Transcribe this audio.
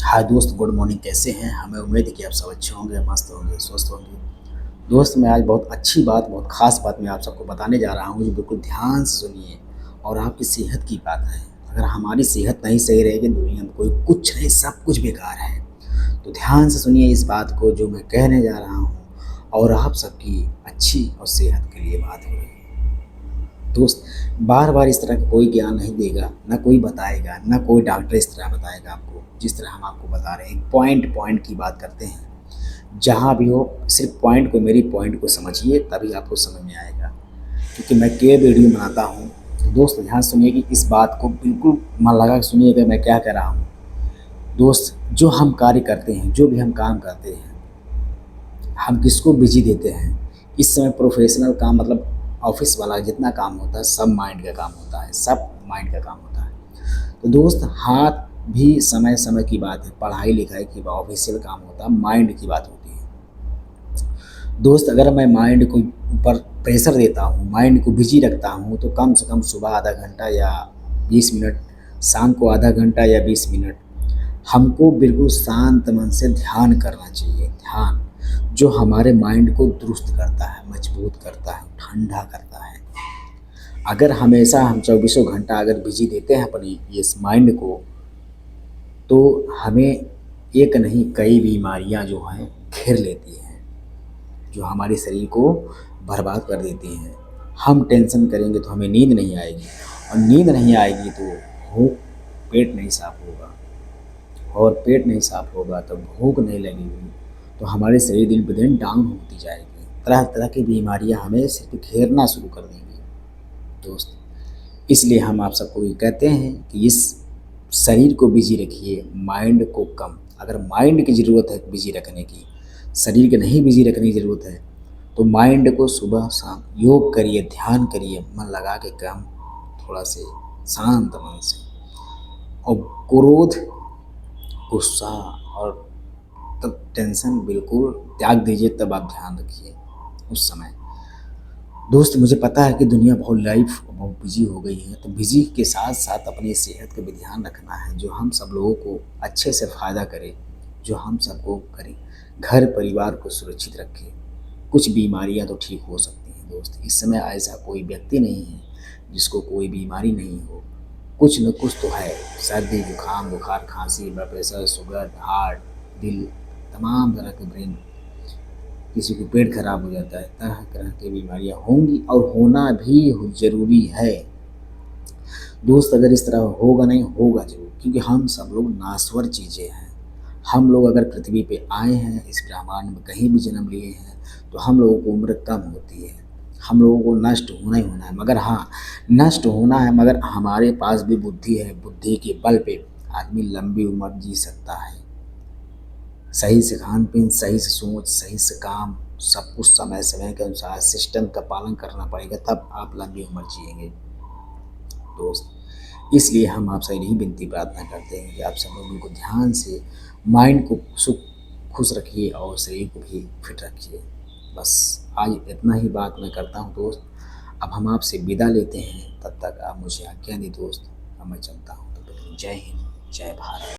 हाय दोस्त, good morning. कैसे हैं? हमें उम्मीद है कि आप सब अच्छे होंगे, मस्त होंगे, स्वस्थ होंगे। दोस्त, मैं आज बहुत अच्छी बात, बहुत ख़ास बात मैं आप सबको बताने जा रहा हूँ, जो बिल्कुल ध्यान से सुनिए। और आपकी सेहत की बात है। अगर हमारी सेहत नहीं सही रहेगी, दुनिया में कोई कुछ नहीं, सब कुछ बेकार है। तो ध्यान से सुनिए इस बात को जो मैं कहने जा रहा हूँ, और आप सबकी अच्छी और सेहत के लिए बात हो रही है। दोस्त, बार-बार इस तरह का कोई ज्ञान नहीं देगा, ना कोई बताएगा, ना कोई डॉक्टर इस तरह बताएगा आपको, जिस तरह हम आपको बता रहे हैं। पॉइंट की बात करते हैं। जहाँ भी हो, सिर्फ़ पॉइंट को, मेरी पॉइंट को समझिए, तभी आपको समझ में आएगा। क्योंकि मैं के वीडियो बनाता हूँ। तो दोस्त, ध्यान से सुनिए कि इस बात को बिल्कुल मन लगा के सुनिएगा मैं क्या कह रहा हूँ। दोस्त, जो हम कार्य करते हैं, जो भी हम काम करते हैं, हम किसको बिज़ी देते हैं। इस समय प्रोफ़ेशनल काम, मतलब ऑफ़िस वाला जितना काम होता है, सब माइंड का काम होता है, सब माइंड का काम होता है। तो दोस्त, हाथ भी समय-समय की बात है, पढ़ाई-लिखाई की ऑफ़िशियल काम होता है, माइंड की बात होती है। दोस्त, अगर मैं माइंड को ऊपर प्रेशर देता हूँ, माइंड को बिज़ी रखता हूँ, तो कम से कम सुबह आधा घंटा या 20 मिनट, शाम को आधा घंटा या 20 मिनट हमको बिल्कुल शांत मन से ध्यान करना चाहिए। ध्यान जो हमारे माइंड को दुरुस्त करता है, मजबूत करता है, ठंडा करता है। अगर हमेशा हम चौबीसों घंटा अगर बिज़ी देते हैं अपनी इस माइंड को, तो हमें एक नहीं कई बीमारियाँ जो हैं घेर लेती हैं, जो हमारे शरीर को बर्बाद कर देती हैं। हम टेंशन करेंगे तो हमें नींद नहीं आएगी, और नींद नहीं आएगी तो भूख, पेट नहीं साफ होगा, और पेट नहीं साफ होगा तो भूख नहीं लगेगी, तो हमारे शरीर दिन ब दिन डाउन होती जाएगी। तरह-तरह की बीमारियाँ हमें सिर्फ़ घेरना शुरू कर देंगी। दोस्त, इसलिए हम आप सबको ये कहते हैं कि इस शरीर को बिज़ी रखिए, माइंड को कम। अगर माइंड की ज़रूरत है बिज़ी रखने की, शरीर के नहीं बिज़ी रखने की ज़रूरत है, तो माइंड को सुबह-शाम योग करिए, ध्यान करिए, मन लगा के काम थोड़ा से शांत मन से। और क्रोध, गुस्सा और तब टेंशन बिल्कुल त्याग दीजिए, तब आप ध्यान रखिए उस समय। दोस्त, मुझे पता है कि दुनिया बहुत लाइफ बहुत बिजी हो गई है, तो बिजी के साथ साथ अपनी सेहत का भी ध्यान रखना है, जो हम सब लोगों को अच्छे से फ़ायदा करे, जो हम सबको करे, घर परिवार को सुरक्षित रखे। कुछ बीमारियां तो ठीक हो सकती हैं दोस्त। इस समय ऐसा कोई व्यक्ति नहीं है जिसको कोई बीमारी नहीं हो। कुछ न कुछ तो है। सर्दी, जुकाम, बुखार, खांसी, ब्लड प्रेशर, शुगर, हार्ट, दिल, तमाम तरह के ब्रेन, किसी को पेट खराब हो जाता है, तरह तरह की बीमारियां होंगी, और होना भी ज़रूरी है। दोस्त, अगर इस तरह होगा नहीं, होगा ज़रूर, क्योंकि हम सब लोग नाश्वर चीज़ें हैं। हम लोग अगर पृथ्वी पे आए हैं, इस ब्रह्मांड में कहीं भी जन्म लिए हैं, तो हम लोगों को उम्र कम होती है। हम लोगों को नष्ट होना ही होना है, मगर हाँ, नष्ट होना है, मगर हमारे पास भी बुद्धि है। बुद्धि के बल पे आदमी लंबी उम्र जी सकता है। सही से खान-पीन, सही से सोच, सही से काम, सब कुछ समय-समय के अनुसार सिस्टम का पालन करना पड़ेगा, तब आप लंबी उम्र जिएँगे। दोस्त, इसलिए हम आपसे यही विनती प्रार्थना करते हैं कि आप सब लोग बिल्कुल ध्यान से माइंड को खुश रखिए, और शरीर को भी फिट रखिए। बस आज इतना ही बात मैं करता हूँ दोस्त। अब हम आपसे विदा लेते हैं, तब तक आप मुझे आज्ञा दें दोस्त। अब मैं चलता हूँ, तब तक जय हिंद, जय भारत।